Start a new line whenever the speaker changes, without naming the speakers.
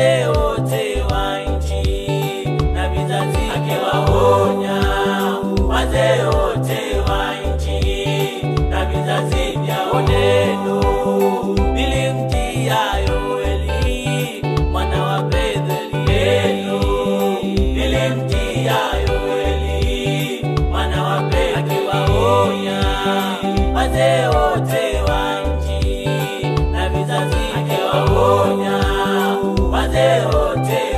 wazee wote wa nchi na vizazi, akiwaonya wazee wote wa nchi na vizazi vyao. Neno nilimtia Yoeli mwana wa Bethlehemu, nilimtia Yoeli mwana wa Bethlehemu, akiwaonya wazee wote wa nchi na vizazi, akiwaonya wazee wote